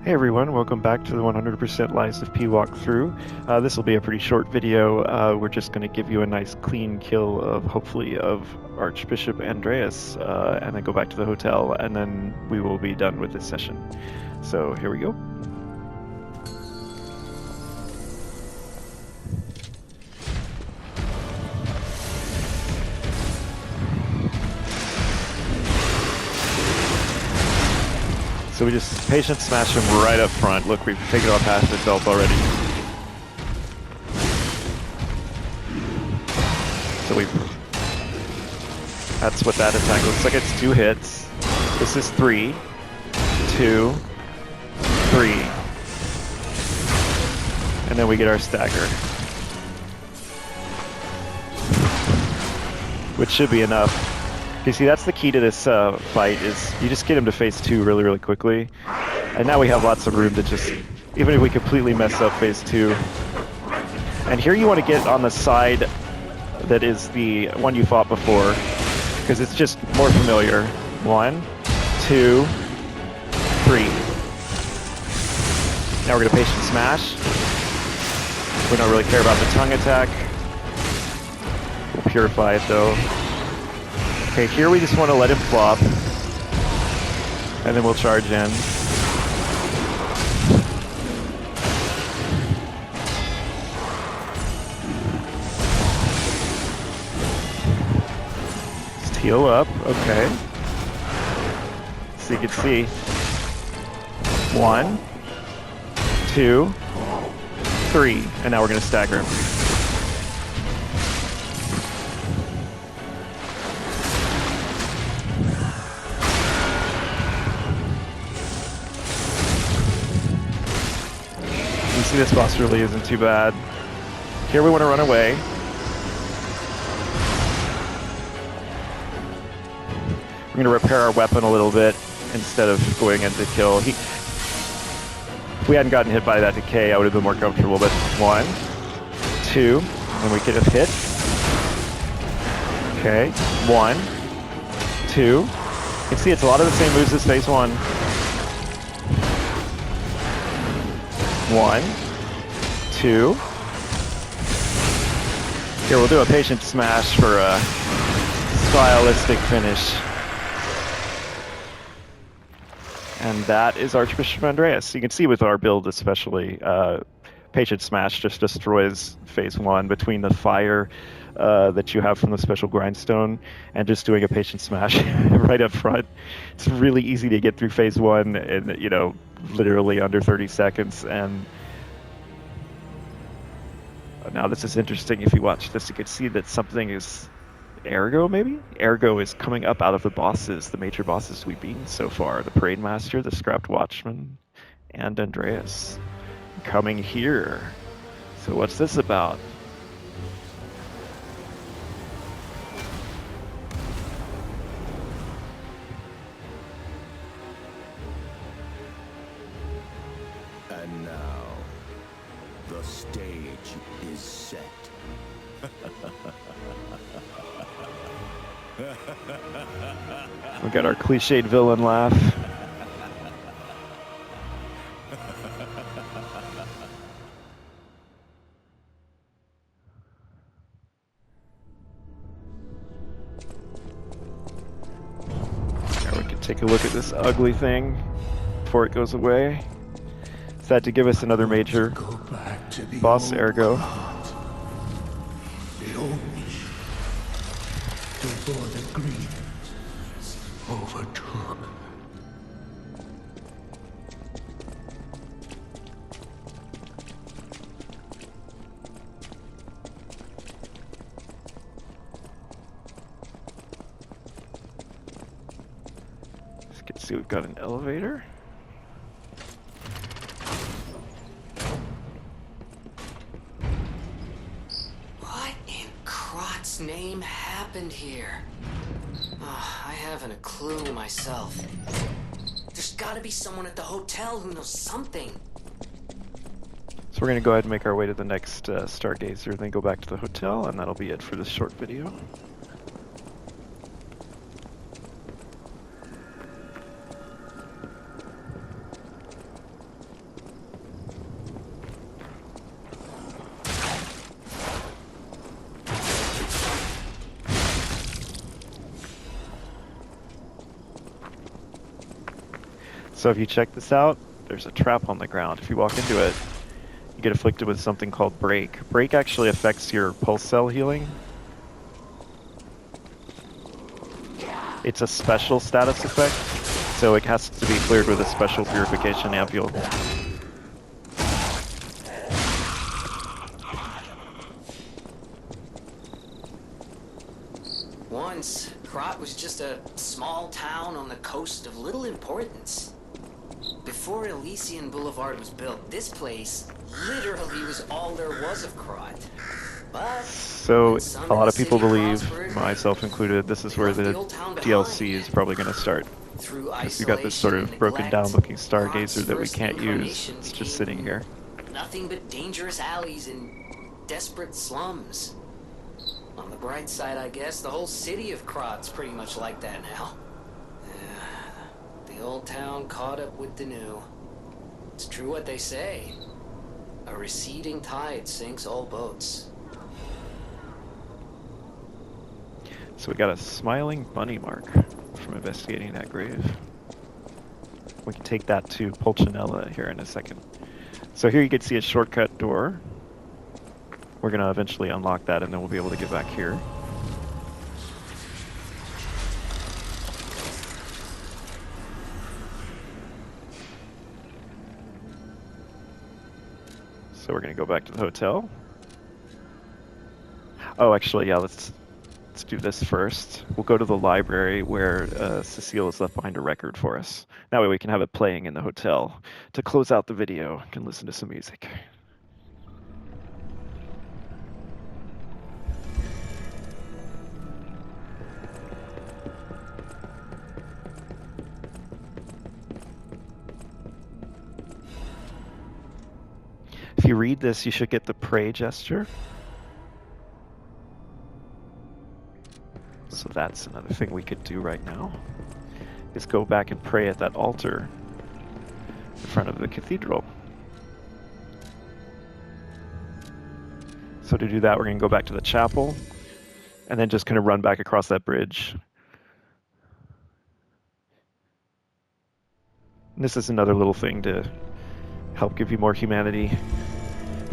Hey everyone, welcome back to the 100% Lies of P walkthrough. This will be a pretty short video. We're just going to give you a nice clean kill of, hopefully, of Archbishop Andreus, and then go back to the hotel, and then we will be done with this session. So here we go. So we just patient smash him right up front. Look, we've taken on past itself already. So that's what that attack looks like. It's 2 hits. This is 3, 2, 3. And then we get our stagger. Which should be enough. You see, that's the key to this fight, is you just get him to phase 2 really, really quickly. And now we have lots of room to just, even if we completely mess up phase 2. And here you want to get on the side that is the one you fought before, because it's just more familiar. 1, 2, 3. Now we're going to patient smash. We don't really care about the tongue attack. We'll purify it though. Okay, here we just want to let him flop, and then we'll charge in. Just heal up, okay. So you can see. 1, 2, 3, and now we're going to stagger him. See, this boss really isn't too bad. Here we want to run away. We're going to repair our weapon a little bit instead of going into kill. If we hadn't gotten hit by that decay, I would have been more comfortable, but 1, 2, and we could have hit. Okay, 1, 2. You can see it's a lot of the same moves as phase 1. 1, 2. Here, we'll do a patient smash for a stylistic finish. And that is Archbishop Andreus. You can see with our build especially, patient smash just destroys phase 1 between the fire that you have from the special grindstone and just doing a patient smash right up front. It's really easy to get through phase 1 in, you know, literally under 30 seconds. And now this is interesting. If you watch this, you can see that something is Ergo, maybe? Ergo is coming up out of the bosses, the major bosses we've beaten so far. The Parade Master, the Scrapped Watchman, and Andreas coming here. So what's this about? And now, the stage is set. We got our cliched villain laugh. Now we can take a look at this ugly thing before it goes away. Is that to give us another major boss, Ergo? Before the grief overtook. Let's see, we've got an elevator. What in Crot's name happened here? Oh, I haven't a clue myself. There's gotta be someone at the hotel who knows something. So we're going to go ahead and make our way to the next Stargazer, then go back to the hotel, and that'll be it for this short video. So if you check this out, there's a trap on the ground. If you walk into it, you get afflicted with something called Break. Break actually affects your pulse cell healing. It's a special status effect, so it has to be cleared with a special purification ampule. Once, Krot was just a small town on the coast of little importance. Before Elysian Boulevard was built, this place literally was all there was of Krot. But So when some a lot in of the people city believe, prospered, myself included, this is they where left the old town DLC behind. is probably going to start. Through Because you got this sort isolation of and broken neglect, down looking Krot's stargazer that we first can't use. incarnation It's just became sitting here. nothing but dangerous alleys and desperate slums. On the bright side, I guess, the whole city of Krot's pretty much like that now. The old town caught up with the new. It's true what they say. A receding tide sinks all boats. So we got a smiling bunny mark from investigating that grave. We can take that to Pulcinella here in a second. So here you can see a shortcut door. We're going to eventually unlock that and then we'll be able to get back here. So we're going to go back to the hotel. Oh, actually, yeah, let's do this first. We'll go to the library where Cecile has left behind a record for us. That way we can have it playing in the hotel. To close out the video, we can listen to some music. If you read this, you should get the pray gesture. So that's another thing we could do right now, is go back and pray at that altar in front of the cathedral. So to do that, we're going to go back to the chapel and then just kind of run back across that bridge. And this is another little thing to help give you more humanity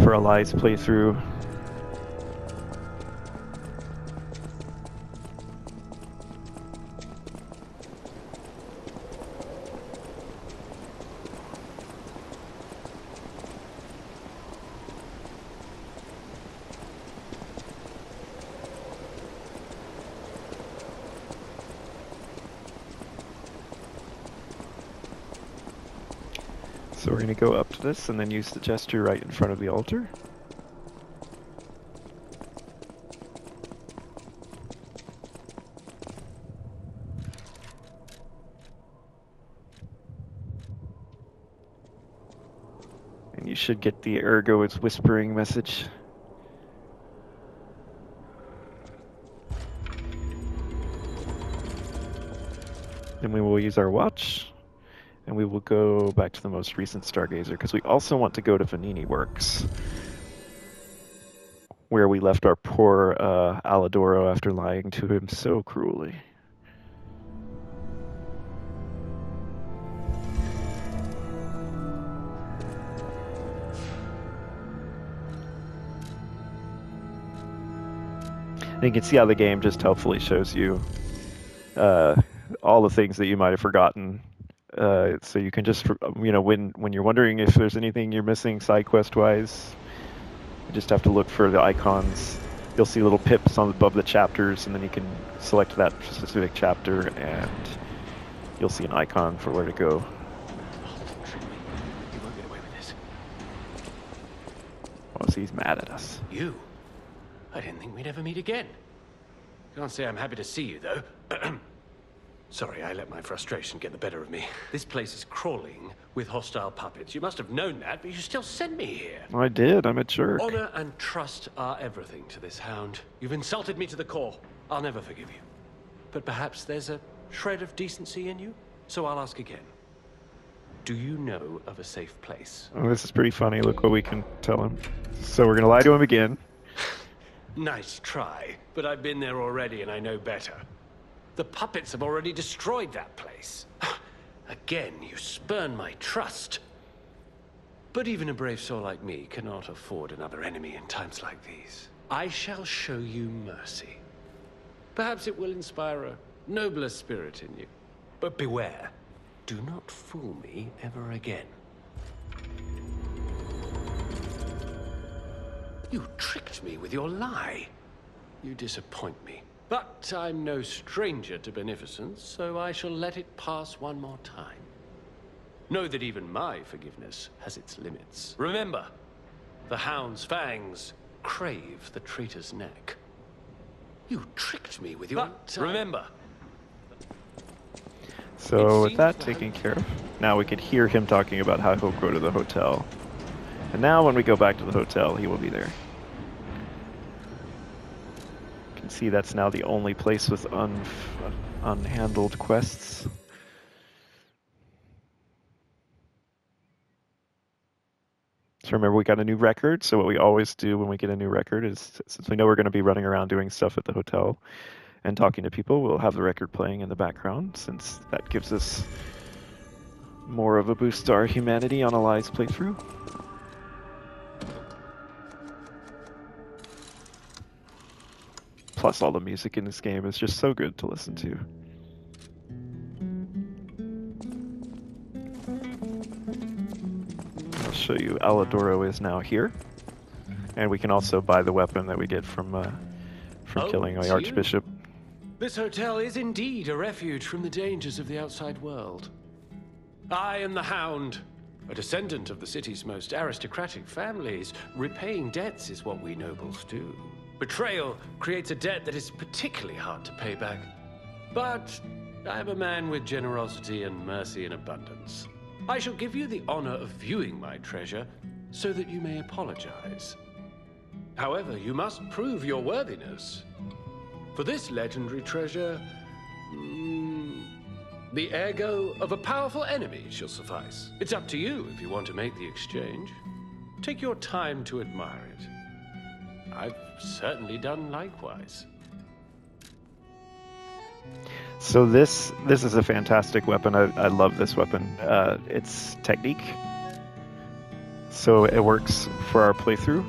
for Eli's playthrough. So we're going to go up to this and then use the gesture right in front of the altar. And you should get the Ergo is whispering message. Then we will use our watch. And we will go back to the most recent Stargazer, because we also want to go to Vanini Works, where we left our poor Alidoro after lying to him so cruelly. And you can see how the game just helpfully shows you all the things that you might have forgotten. So you can just, when you're wondering if there's anything you're missing side quest wise, you just have to look for the icons. You'll see little pips on above the chapters, and then you can select that specific chapter, and you'll see an icon for where to go. You won't get away with this. Oh, so he's mad at us. You? I didn't think we'd ever meet again. Can't say I'm happy to see you, though. Sorry, I let my frustration get the better of me. This place is crawling with hostile puppets. You must have known that, but you still sent me here. Well, I did. I'm a jerk. Honor and trust are everything to this hound. You've insulted me to the core. I'll never forgive you. But perhaps there's a shred of decency in you? So I'll ask again. Do you know of a safe place? Oh, this is pretty funny. Look what we can tell him. So we're going to lie to him again. Nice try, but I've been there already and I know better. The puppets have already destroyed that place. Again, you spurn my trust. But even a brave soul like me cannot afford another enemy in times like these. I shall show you mercy. Perhaps it will inspire a nobler spirit in you. But beware, do not fool me ever again. You tricked me with your lie. You disappoint me. But I'm no stranger to beneficence, so I shall let it pass one more time. Know that even my forgiveness has its limits. Remember, the hound's fangs crave the traitor's neck. You tricked me with your... But remember... So with that taken care of, now we could hear him talking about how he'll go to the hotel. And now when we go back to the hotel, he will be there. You can see that's now the only place with unhandled quests. So remember, we got a new record, so what we always do when we get a new record is, since we know we're going to be running around doing stuff at the hotel and talking to people, we'll have the record playing in the background, since that gives us more of a boost to our humanity on Eli's playthrough. Plus all the music in this game is just so good to listen to. Show you Aladoro is now here, and we can also buy the weapon that we get from killing the Archbishop. This hotel is indeed a refuge from the dangers of the outside world. I am the Hound, a descendant of the city's most aristocratic families. Repaying debts is what we nobles do. Betrayal creates a debt that is particularly hard to pay back. But I am a man with generosity and mercy in abundance. I shall give you the honor of viewing my treasure, so that you may apologize. However, you must prove your worthiness. For this legendary treasure, the ergo of a powerful enemy shall suffice. It's up to you if you want to make the exchange. Take your time to admire it. I've certainly done likewise. So this is a fantastic weapon. I love this weapon. It's technique, so it works for our playthrough,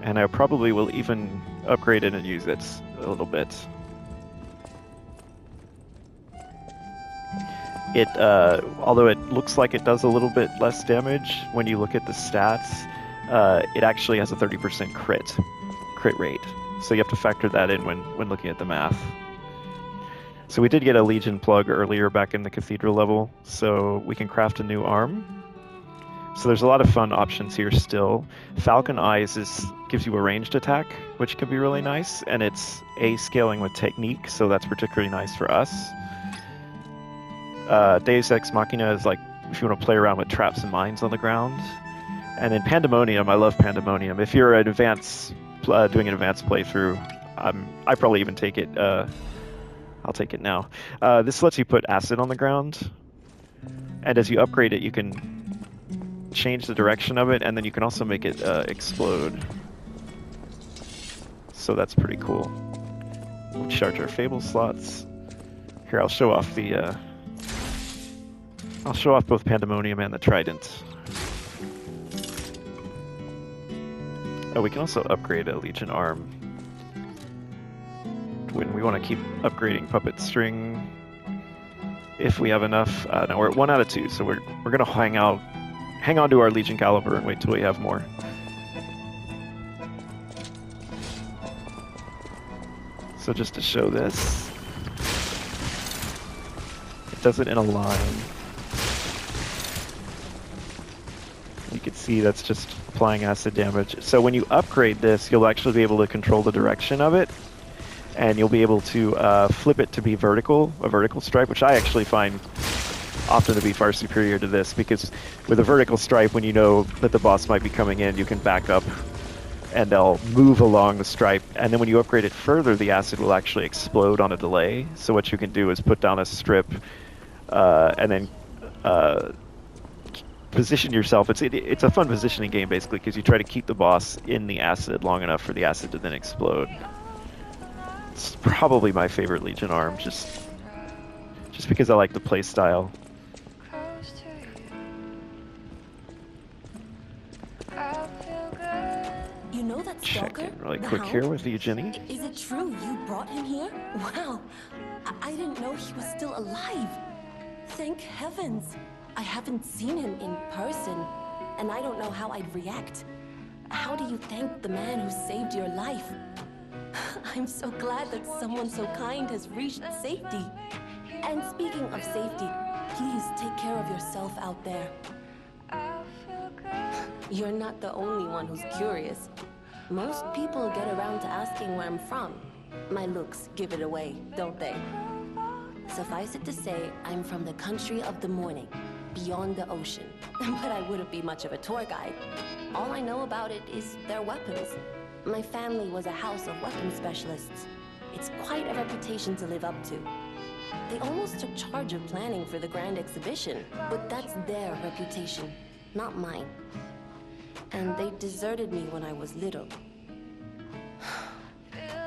and I probably will even upgrade it and use it a little bit. Although it looks like it does a little bit less damage, when you look at the stats, it actually has a 30% crit rate. So you have to factor that in when looking at the math. So we did get a Legion plug earlier back in the Cathedral level, so we can craft a new arm. So there's a lot of fun options here still. Falcon Eyes gives you a ranged attack, which can be really nice, and it's A scaling with technique, so that's particularly nice for us. Deus Ex Machina is like if you want to play around with traps and mines on the ground. And then Pandemonium, I love Pandemonium. If you're an doing an advanced playthrough, I probably even take it. I'll take it now. This lets you put acid on the ground, and as you upgrade it, you can change the direction of it, and then you can also make it explode. So that's pretty cool. We'll charge our Fable slots. Here, I'll show off both Pandemonium and the Trident. Oh, we can also upgrade a Legion arm when we want to keep upgrading Puppet String if we have enough. No, we're at 1 out of 2, so we're gonna hang on to our Legion caliber and wait till we have more. So just to show this, it does it in a line. You can see that's just applying acid damage. So when you upgrade this, you'll actually be able to control the direction of it, and you'll be able to flip it to be a vertical stripe, which I actually find often to be far superior to this, because with a vertical stripe, when you know that the boss might be coming in, you can back up and they'll move along the stripe, and then when you upgrade it further, the acid will actually explode on a delay. So what you can do is put down a strip and then position yourself. It's a fun positioning game, basically, because you try to keep the boss in the acid long enough for the acid to then explode. It's probably my favorite Legion arm, just just because I like the play style. Close to you. I feel good. You know that Check stalker? in really The quick here Hound? with Eugenie. Is it true you brought him here? Wow. I didn't know he was still alive. Thank heavens. I haven't seen him in person, and I don't know how I'd react. How do you thank the man who saved your life? I'm so glad that someone so kind has reached safety. And speaking of safety, please take care of yourself out there. I feel good. You're not the only one who's curious. Most people get around to asking where I'm from. My looks give it away, don't they? Suffice it to say, I'm from the country of the morning, beyond the ocean. But I wouldn't be much of a tour guide. All I know about it is their weapons. My family was a house of weapons specialists. It's quite a reputation to live up to. They almost took charge of planning for the grand exhibition, but that's their reputation, not mine. And they deserted me when I was little.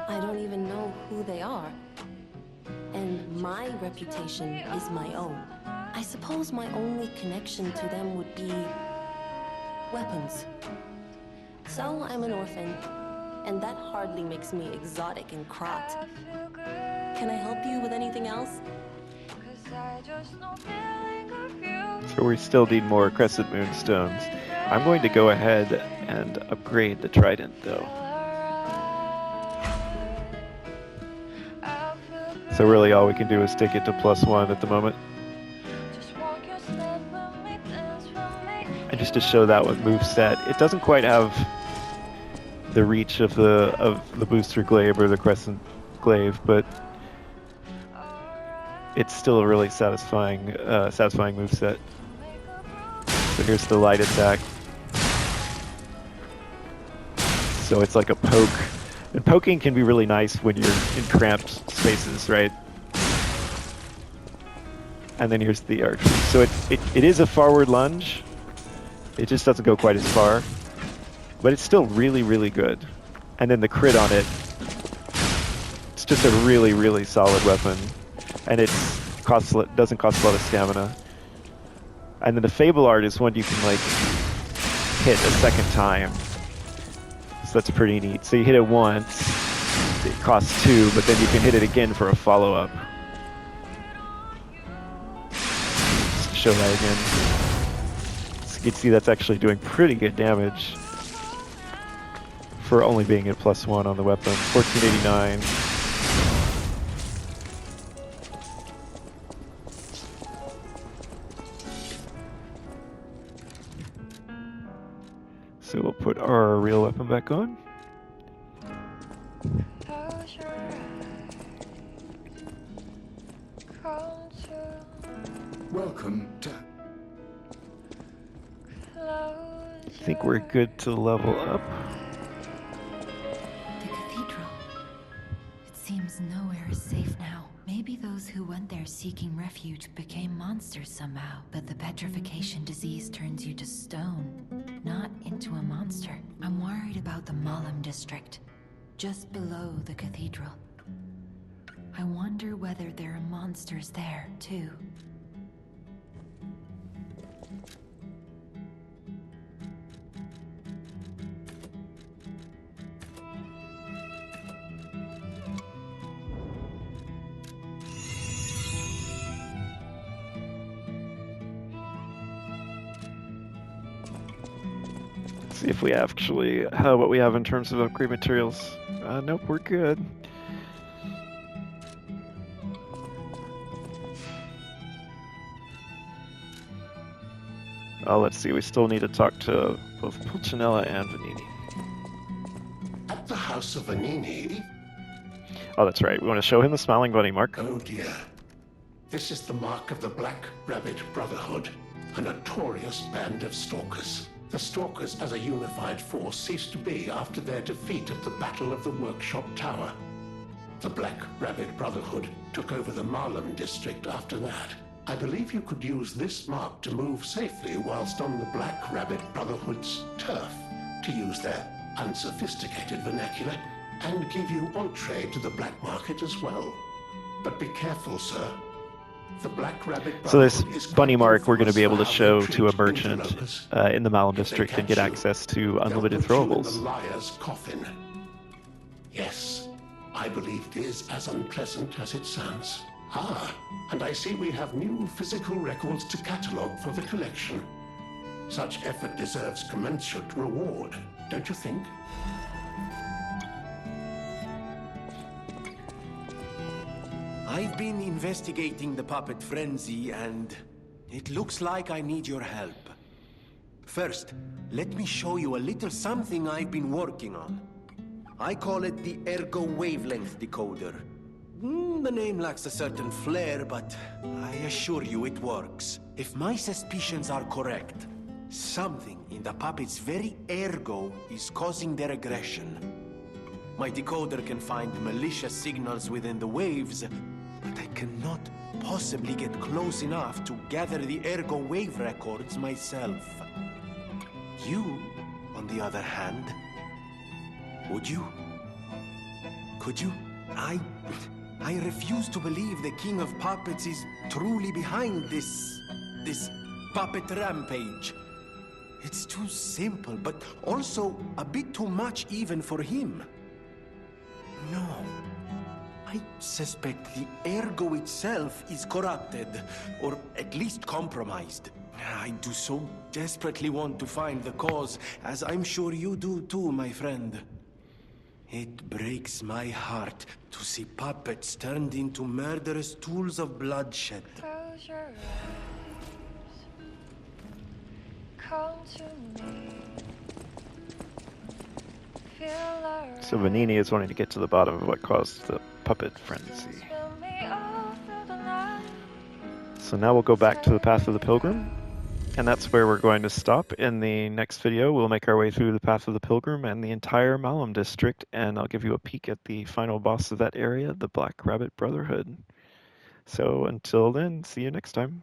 I don't even know who they are. And my reputation is my own. I suppose my only connection to them would be weapons. So I'm an orphan, and that hardly makes me exotic and Krat. Can I help you with anything else? 'Cause I just know feeling of you. So we still need more Crescent Moon stones. I'm going to go ahead and upgrade the Trident, though. I feel good. So really all we can do is take it to +1 at the moment. Just walk your step with me, dance with me. And just to show that with moveset, it doesn't quite have the reach of the booster glaive or the crescent glaive, but it's still a really satisfying moveset. So here's the light attack. So it's like a poke. And poking can be really nice when you're in cramped spaces, right? And then here's the archery. So it is a forward lunge. It just doesn't go quite as far. But it's still really, really good. And then the crit on it, it's just a really, really solid weapon. And it doesn't cost a lot of stamina. And then the Fable Art is one you can like hit a second time. So that's pretty neat. So you hit it once, it costs 2, but then you can hit it again for a follow-up. Just to show that again. So you can see that's actually doing pretty good damage for only being at +1 on the weapon. 1489. So we'll put our real weapon back on. Close your eyes. Come to Welcome to... close. I think we're good to level up. The cathedral. It seems nowhere is safe now. Maybe those who went there seeking refuge became monsters somehow. But the petrification disease turns you to stone, not into a monster. I'm worried about the Malum district, just below the cathedral. I wonder whether there are monsters there, too. See if we actually what we have in terms of upgrade materials. Nope, we're good. Let's see. We still need to talk to both Pulcinella and Vanini. At the House of Vanini? Oh, that's right. We want to show him the Smiling Bunny mark. Oh dear. This is the mark of the Black Rabbit Brotherhood, a notorious band of stalkers. The Stalkers as a unified force ceased to be after their defeat at the Battle of the Workshop Tower. The Black Rabbit Brotherhood took over the Marlem district after that. I believe you could use this mark to move safely whilst on the Black Rabbit Brotherhood's turf, to use their unsophisticated vernacular, and give you entree to the black market as well. But be careful, sir. The Black Rabbit So this Brotherhood is bunny collecting mark we're going to be able to funds for show our to a retreat merchant interlopers. in the Malum If they district and catch get you, access to they'll unlimited put you in the throwables. liar's coffin. Yes, I believe it is as unpleasant as it sounds. Ah, and I see we have new physical records to catalogue for the collection. Such effort deserves commensurate reward, don't you think? I've been investigating the puppet frenzy, and it looks like I need your help. First, let me show you a little something I've been working on. I call it the Ergo Wavelength Decoder. The name lacks a certain flair, but I assure you it works. If my suspicions are correct, something in the puppet's very ergo is causing their aggression. My decoder can find malicious signals within the waves, but I cannot possibly get close enough to gather the ergo wave records myself. You, on the other hand, would you? Could you? I refuse to believe the King of Puppets is truly behind this puppet rampage. It's too simple, but also a bit too much even for him. No. I suspect the ergo itself is corrupted, or at least compromised. I do so desperately want to find the cause, as I'm sure you do too, my friend. It breaks my heart to see puppets turned into murderous tools of bloodshed. Close your eyes. Come to me. Feel alright. So Vanini is wanting to get to the bottom of what caused the puppet frenzy. Spill me all through the night. So now we'll go back to the Path of the Pilgrim, and that's where we're going to stop. In the next video, we'll make our way through the Path of the Pilgrim and the entire Malum district, and I'll give you a peek at the final boss of that area, the Black Rabbit Brotherhood. So until then, see you next time.